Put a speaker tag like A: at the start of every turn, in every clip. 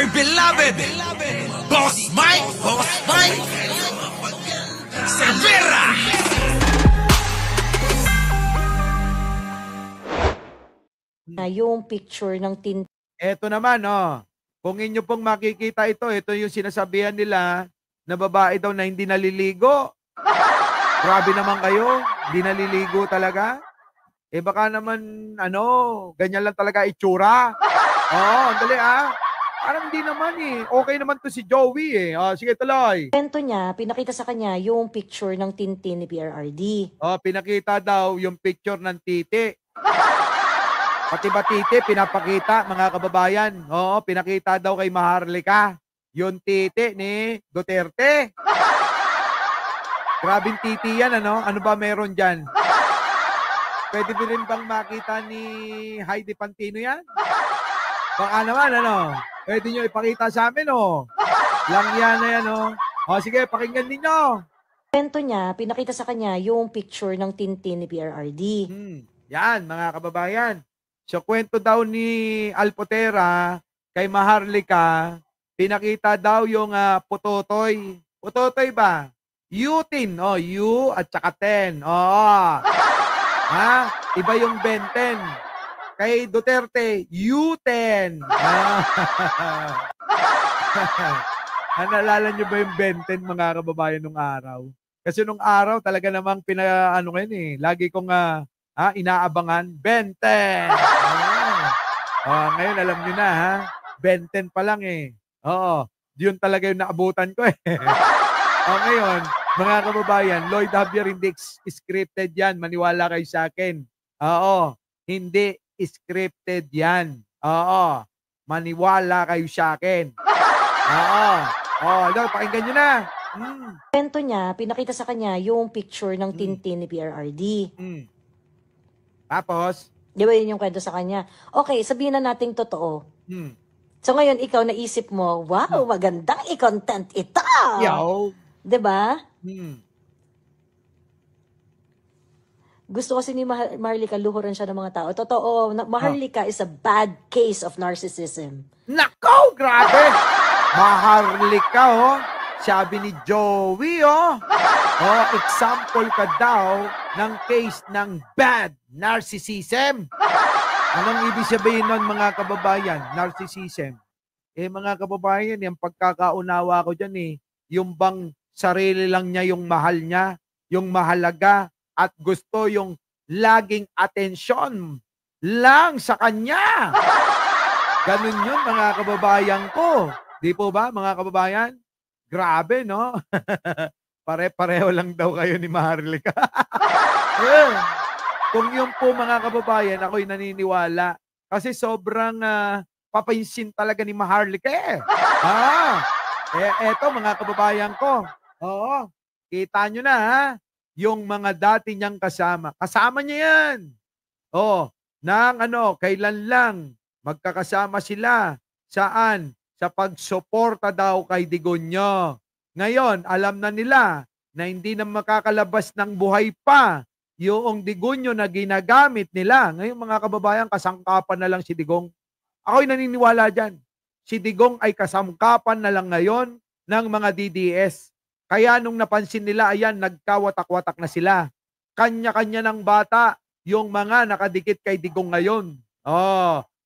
A: my beloved Boss Mike Cervera.
B: Na yung picture ng tin.
C: Eto naman, kung inyo pong makikita ito yung sinasabihan nila na babae daw na hindi naliligo. Grabe naman kayo, hindi naliligo talaga. Baka naman, ganyan lang talaga itsura. Dali Parang hindi naman Okay naman to si Joey sige, tuloy.
B: Kwento niya, pinakita sa kanya yung picture ng Tintin ni PRRD.
C: Pinakita daw yung picture ng titi. Pati ba titi, pinapakita, mga kababayan. Pinakita daw kay Maharlika yung titi ni Duterte. Grabing titi yan, Ano ba meron dyan? Pwede din bang makita ni Heidi Pantino yan? Baka naman, Pwede nyo ipakita sa amin, Lang yan na yan, sige, pakinggan ninyo.
B: Kwento niya, pinakita sa kanya yung picture ng Tintin ni PRRD.
C: Yan, mga kababayan. So, kwento daw ni Alpotera kay Maharlika, pinakita daw yung putotoy. Putotoy ba? Yutin, U at saka 10. Iba yung benten. Kay Duterte, U10. Naalala nyo ba yung benten, mga kababayan, nung araw? Kasi nung araw, talaga namang lagi kong inaabangan, benten. Ngayon, alam nyo na, benten pa lang yun talaga yung naabutan ko ngayon, mga kababayan, Lloyd Javier, hindi scripted yan. Maniwala kayo sa akin. Hindi scripted yan. Maniwala kayo sa akin. Pakinggan nyo na.
B: Kwento niya, pinakita sa kanya yung picture ng Tintin ni PRRD.
C: Tapos?
B: Di ba yun yung kwento sa kanya? Okay, sabihin na nating totoo. So ngayon, ikaw naisip mo, wow, magandang i-content ito.
C: Yo.
B: Di ba? Gusto kasi ni Maharlika, luhuran siya ng mga tao. Totoo, Maharlika is a bad case of narcissism.
C: Nakaw, grabe! Maharlika, sabi ni Joey, example ka daw ng case ng bad narcissism. Anong ibig sabihin nun, mga kababayan? Narcissism. Mga kababayan, yung pagkakaunawa ko dyan yung bang sarili lang niya yung mahal niya, yung mahalaga, at gusto yung laging atensyon lang sa kanya. Ganun yun, mga kababayan ko. Di po ba, mga kababayan? Grabe, no? Pare-pareho lang daw kayo ni Maharlika. Kung yun po, mga kababayan, ako'y naniniwala. Kasi sobrang papansin talaga ni Maharlika eto, mga kababayan ko. Kita nyo na, yung mga dati niyang kasama. Kasama niya yan. Kailan lang magkakasama sila. Saan? Sa pagsuporta daw kay Digonyo. Ngayon, alam na nila na hindi na makakalabas ng buhay pa yung Digonyo na ginagamit nila. Ngayon, mga kababayan, kasangkapan na lang si Digong. Ako'y naniniwala dyan. Si Digong ay kasangkapan na lang ngayon ng mga DDS. Kaya nung napansin nila, ayan, nagkawatak-watak na sila. Kanya-kanya ng bata yung mga nakadikit kay Digong ngayon.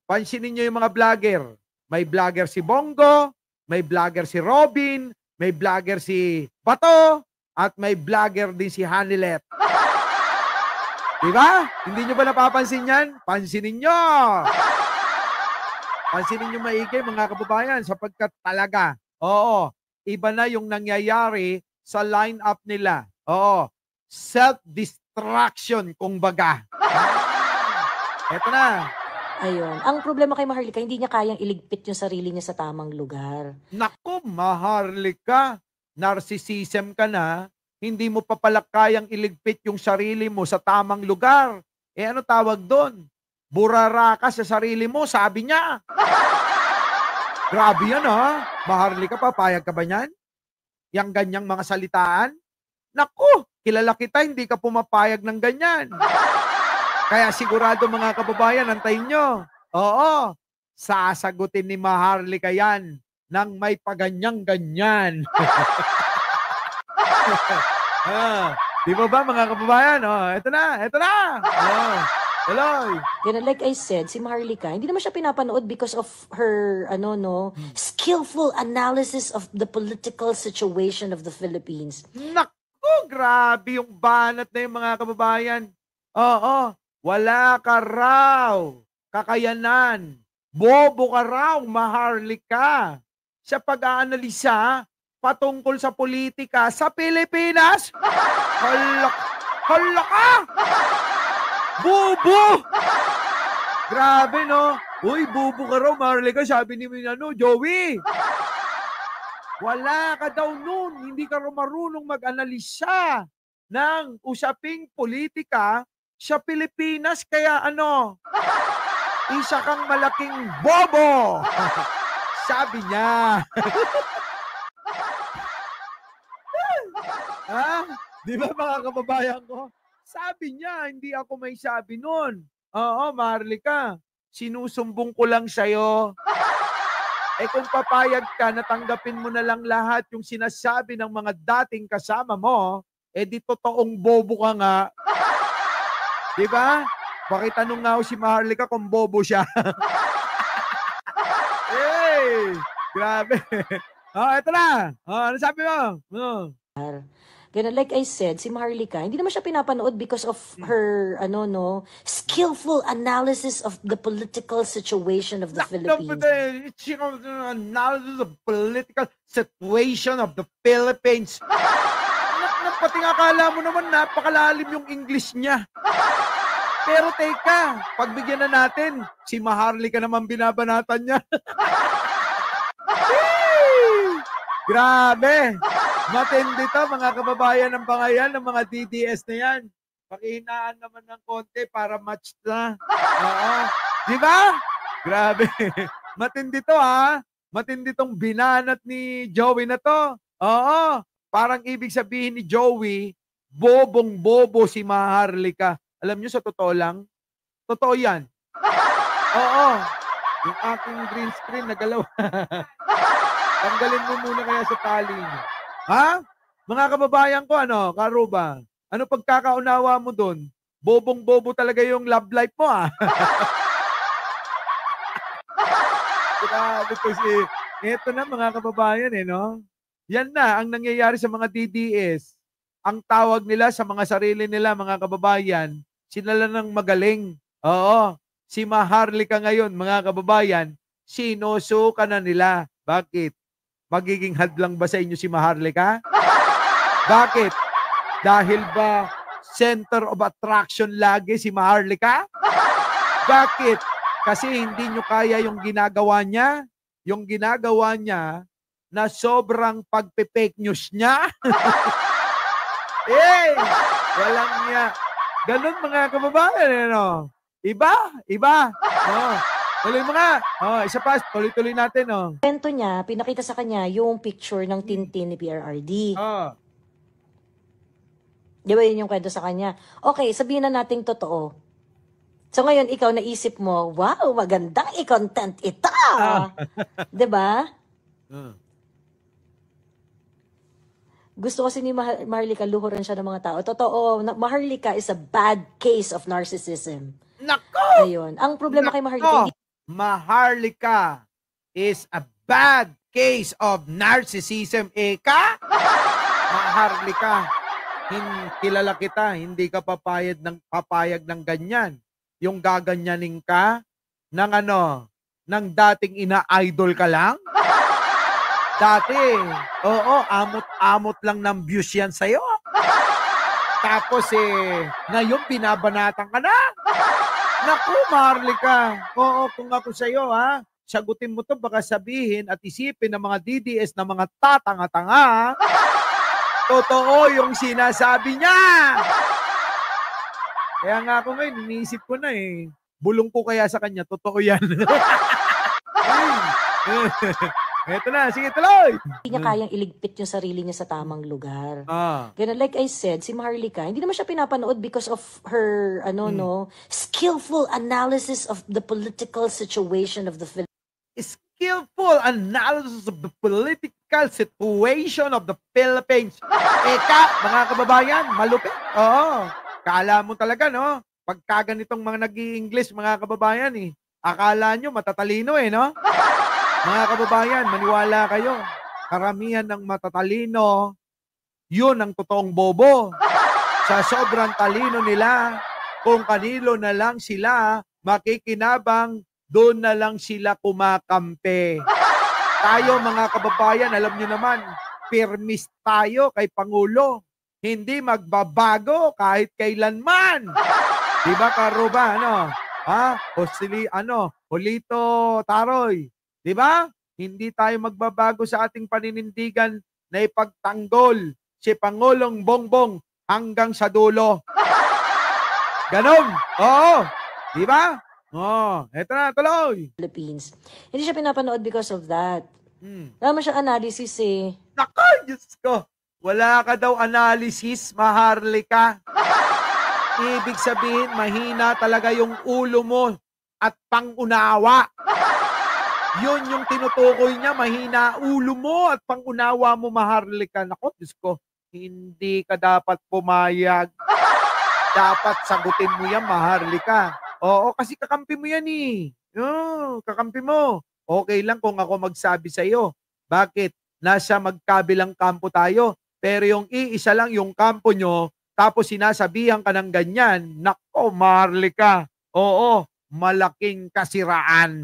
C: Pansinin nyo yung mga vlogger. May vlogger si Bongo, may vlogger si Robin, may vlogger si Bato, at may vlogger din si Hanilet. Diba? Hindi nyo ba napapansin yan? Pansinin nyo! Pansinin nyo maigi, mga kababayan, sapagkat talaga, iba na yung nangyayari sa line-up nila. Self-distraction, kumbaga. Eto na.
B: Ayun. Ang problema kay Maharlika, hindi niya kayang iligpit yung sarili niya sa tamang lugar.
C: Naku, Maharlika, narcissism ka na, hindi mo pa pala kayang iligpit yung sarili mo sa tamang lugar. Ano tawag doon? Burara ka sa sarili mo, sabi niya. Grabe yan, Maharlika, papayag ka ba niyan? Yang ganyang mga salitaan? Naku, kilala kita, hindi ka pumapayag ng ganyan. Kaya sigurado, mga kababayan, antayin nyo. Sasagutin ni Maharlika yan ng may paganyang-ganyan. Di ba mga kababayan? Eto na, eto na. Tuloy.
B: Ganun, like I said, si Maharlika, hindi naman siya pinapanood because of her, skillful analysis of the political situation of the Philippines.
C: Naku, grabe yung banat na yung mga kababayan. Oo, wala ka raw kakayanan. Bobo ka raw, Maharlika, sa pag-aanalisa patungkol sa politika sa Pilipinas. Hala ka! Bobo! Grabe, no? Uy, bobo ka raw, Maharlika, sabi ni Joey. Wala ka daw nun. Hindi ka raw marunong mag-analisa ng usaping politika sa Pilipinas. Kaya isa kang malaking bobo. Sabi niya. Di ba mga kababayan ko? Sabi niya, hindi ako may sabi nun. Oo, Maharlika, sinusumbong ko lang sa'yo. Kung papayag ka, natanggapin mo na lang lahat yung sinasabi ng mga dating kasama mo, di totoong bobo ka nga. Di ba? Pakitanong nga ako si Maharlika kung bobo siya. Hey! Grabe. Eto na. Ano sabi mo?
B: Ganun, like I said, si Maharlika, hindi naman siya pinapanood because of her, skillful analysis of the political situation of the Philippines.
C: Analysis of political situation of the Philippines. Pati nga akala mo naman napakalalim yung English niya. Pero teka, pagbigyan na natin, si Maharlika naman binabanatan niya. Grabe! Matindi to, mga kababayan ng bangayan, ng mga DDS na yan. Pakihinaan naman ng konti para match na. Oo. Di ba? Grabe. Matindi to, ha? Matindi tong binanat ni Joey na to. Oo. Parang ibig sabihin ni Joey, bobong-bobo si Maharlika. Alam nyo, sa totoo lang, totoo yan. Oo. Yung aking green screen nagalaw. Tanggalin mo muna kaya sa tali niyo. Ha? Mga kababayan ko, Karuba? Ano pagkakaunawa mo doon? Bobong-bobo talaga yung love life mo, Grabe to Ito na, mga kababayan, no? Yan na, ang nangyayari sa mga DDS. Ang tawag nila sa mga sarili nila, mga kababayan, sila lang ng magaling. Oo. Si Maharlika ngayon, mga kababayan, sinusuka na nila. Bakit? Magiging hadlang ba sa inyo si Maharlika? Bakit? Dahil ba center of attraction lagi si Maharlika? Bakit? Kasi hindi nyo kaya yung ginagawa niya? Yung ginagawa niya na sobrang pagpe-fake news niya? Walang niya. Ganun mga kababayan, Iba? Tuloy mga. Isa pa, tuloy-tuloy natin,
B: Kwento niya, pinakita sa kanya yung picture ng Tintin ni PRRD. Di ba yun yung kwento sa kanya? Okay, sabihin na nating totoo. So ngayon, ikaw naisip mo, wow, magandang i-content ito. Di ba? Gusto kasi ni Maharlika, luhuran siya ng mga tao. Totoo, Maharlika is a bad case of narcissism.
C: Nako!
B: Ayun. Ang problema kay Maharlika,
C: Maharlika is a bad case of narcissism. Maharlika, kilala kita, hindi ka papayag ng ganyan. Yung gaganyanin ka ng ng dating ina-idol ka lang? Dati, amot-amot lang ng views yan sa'yo. Tapos ngayon binabanatan ka na. Naku, Maharlika. Kung ako sa'yo, sagutin mo to, baka sabihin at isipin ng mga DDS na mga tatanga-tanga. Totoo yung sinasabi niya. Kaya nga ako ngayon, iniisip ko na bulong ko kaya sa kanya, totoo yan. Eto na, sige, tuloy!
B: hindi niya kayang iligpit yung sarili niya sa tamang lugar. Ganun, like I said, si Maharlika, hindi naman siya pinapanood because of her, skillful analysis of the political situation of the Philippines.
C: skillful analysis of the political situation of the Philippines. Eka, mga kababayan, malupit. Oo. Kala mo talaga, no? Pagka ganitong mga nag-i-English, mga kababayan, akala nyo matatalino, no? Mga kababayan, maniwala kayo. Karamihan ng matatalino, yun ang totoong bobo. Sa sobrang talino nila, kung kanino na lang sila makikinabang, doon na lang sila kumakampi. Tayo mga kababayan, alam nyo naman, firmis tayo kay Pangulo. Hindi magbabago kahit kailanman. Diba, Karuba, Holito Taroy. Diba? Hindi tayo magbabago sa ating paninindigan na ipagtanggol si Pangulong Bongbong hanggang sa dulo. Ganon. Oo. Diba? Eto na, tuloy.
B: Philippines. Hindi siya pinapanood because of that. Wala siya analysis eh.
C: Naku, Diyos ko. Wala ka daw analysis, Maharlika. Ibig sabihin, mahina talaga yung ulo mo at pangunawa. Yun yung tinutukoy niya, mahina ulo mo at pangunawa mo, Maharlika. Naku, Diyos ko, hindi ka dapat pumayag. Dapat sagutin mo yan, Maharlika. Oo, kasi kakampi mo yan kakampi mo. Okay lang kung ako magsabi sa iyo. Bakit? Nasa magkabilang kampo tayo. Pero yung iisa lang yung kampo nyo, tapos sinasabihan ka ng ganyan. Nako, Maharlika. Oo, malaking kasiraan.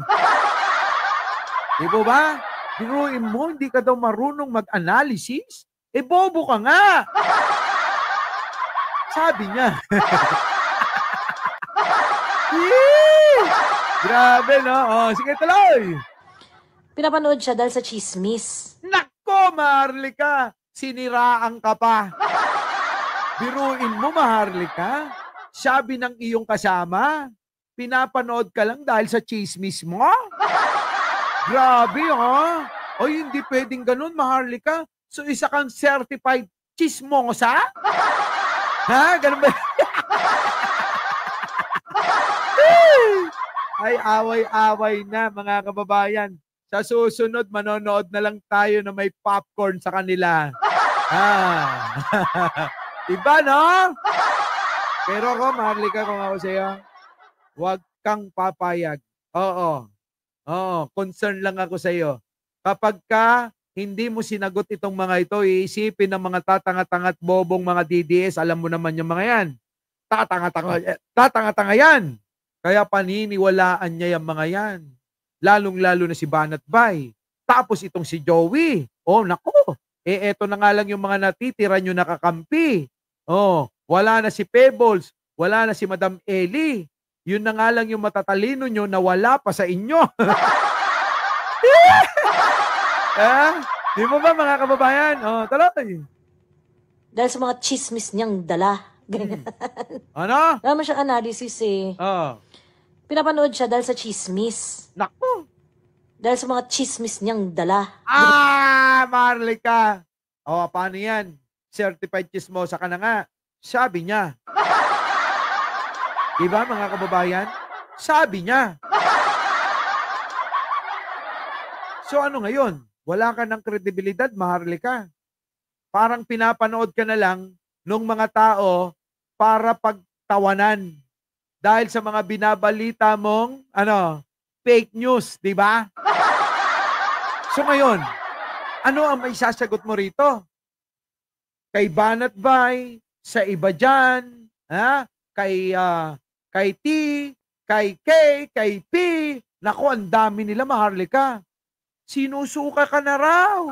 C: Di ba? Biruin mo, hindi ka daw marunong mag-analysis? Bobo ka nga. Sabi niya. Grabe, no? Sige, tuloy.
B: Pinapanood siya dahil sa chismis.
C: Nako, Maharlika. Siniraan ka pa. Biruin mo, Maharlika. Sabi ng iyong kasama, pinapanood ka lang dahil sa chismis mo? Grabe, ha? Hindi pwedeng ganun, Maharlika. So, isa kang certified chismosa? Ha? Ganun ba? Ay, away-away na, mga kababayan. Sa susunod, manonood na lang tayo na may popcorn sa kanila. Diba, no? Pero ako, Maharlika, kung ako sa'yo, huwag kang papayag. Oo, concern lang ako sa'yo. Kapag ka hindi mo sinagot itong mga ito, iisipin ng mga tatanga-tanga at bobong mga DDS, alam mo naman yung mga yan. Tatanga-tanga yan. Kaya paniniwalaan niya yung mga yan. Lalong-lalo na si Banat Bay. Tapos itong si Joey. Nako. Eto na nga lang yung mga natitira nyo nakakampi. Wala na si Pebbles. Wala na si Madam Eli. Yun na nga lang yung matatalino nyo na wala pa sa inyo. Di mo ba, mga kababayan? Tuloy.
B: Dahil sa mga chismis niyang dala. Ganyan.
C: Ano?
B: Wala siyang analysis eh. Pinapanood siya dahil sa chismis.
C: Naku.
B: Dahil sa mga chismis niyang dala.
C: Maharlika. Paano yan? Certified chismosa ka na nga. Sabi niya. Diba, mga kababayan? Sabi niya. So ano ngayon? Wala ka ng kredibilidad, Maharlika. Parang pinapanood ka na lang nung mga tao para pagtawanan. Dahil sa mga binabalita mong, fake news, di ba? So ngayon, ano ang may sasagot mo rito? Kay Banat Bay, sa iba dyan, kay T, kay K, kay P, naku, ang dami nila, Maharlika. Sinusuka ka na raw.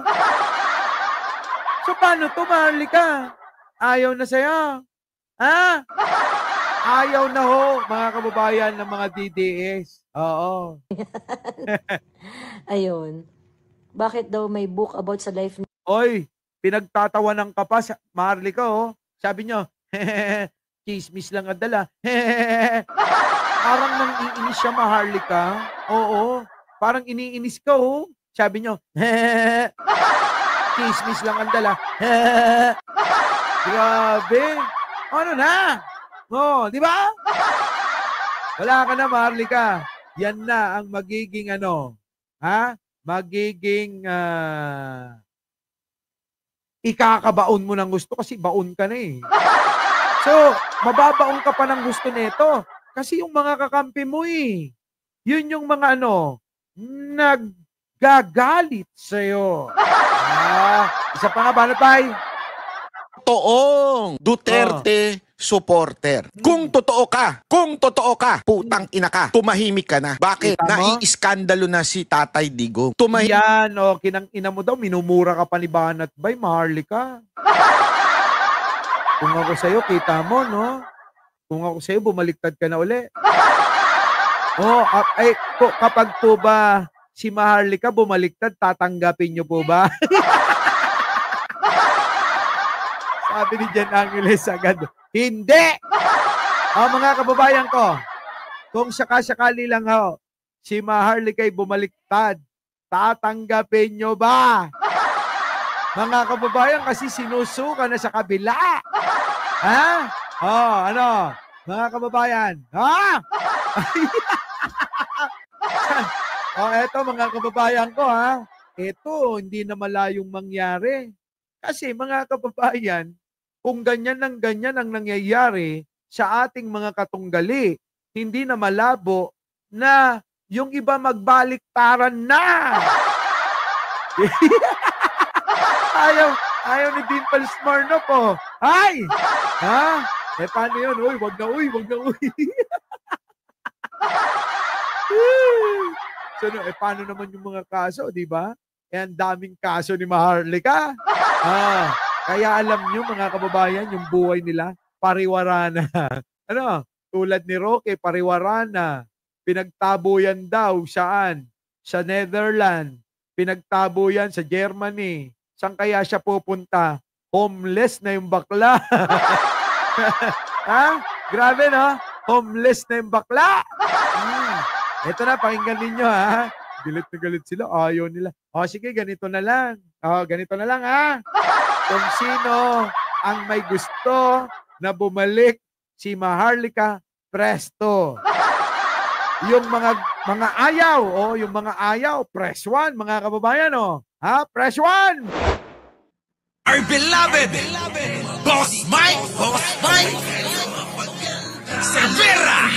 C: So paano to, Maharlika? Ayaw na sa'yo. Ayaw na ho, mga kababayan ng mga DDS. Oo.
B: Ayun. Bakit daw may book about sa life niya?
C: Oy, pinagtatawanan ka pa, Maharlika, Sabi nyo, chismis lang ang dala. Parang nang iinis siya, Maharlika. Oo. Parang iniinis ka, Sabi nyo, chismis lang ang dala. Grabe. Ano na? Di ba? Wala ka na, Maharlika. Yan na ang magiging magiging ikakabaon mo ng gusto kasi baon ka na eh. So, mababaon ka pa ng gusto nito. Kasi yung mga kakampi mo eh, yun yung mga naggagalit sa'yo. Isa pa nga, Banat Bay?
D: Toong Duterte supporter. Kung totoo ka, putang ina ka, tumahimik ka na. Bakit?
C: Kita mo?
D: Naiiskandalo na si Tatay Digong.
C: Yan, kinang-ina mo daw, minumura ka pa ni Banat Bay, Maharlika. Kung ako sa'yo, kita mo, no? Kung ako sa'yo, bumaliktad ka na uli. Kapag po ba si Maharlika bumaliktad, tatanggapin niyo po ba? Sabi ni Jan Angeles agad, hindi! Mga kababayan ko, kung sakali lang si Maharlika ay bumaliktad, tatanggapin nyo ba? Mga kababayan, kasi sinusuka na sa kabila. Ha? Mga kababayan, ha? Eto mga kababayan ko, ha? Ito, hindi na malayong mangyari. Kasi mga kababayan, kung ganyan ang nangyayari sa ating mga katunggali, hindi na malabo na yung iba magbaliktaran na. ayaw ni Dimple Smirnoff po. Ay! Ha? Paano yun? Wag na. So, paano naman yung mga kaso, di ba? Ang daming kaso ni Maharlika. Kaya alam nyo, mga kababayan, yung buhay nila, pariwara na. Tulad ni Roque, pariwara na. Pinagtabo yan daw, saan? Sa Netherlands. Pinagtabo yan sa Germany. Saan kaya siya pupunta? Homeless na yung bakla. Grabe, no? Homeless na yung bakla. Ito na, pakinggan ninyo, ha? Galit na galit sila. Ayaw nila. Sige, ganito na lang. Ganito na lang, ha? Kung sino ang may gusto na bumalik si Maharlika, presto. Yung mga ayaw, yung mga ayaw, press 1, mga kababayan, press 1!
A: Our beloved Boss Mike Severa.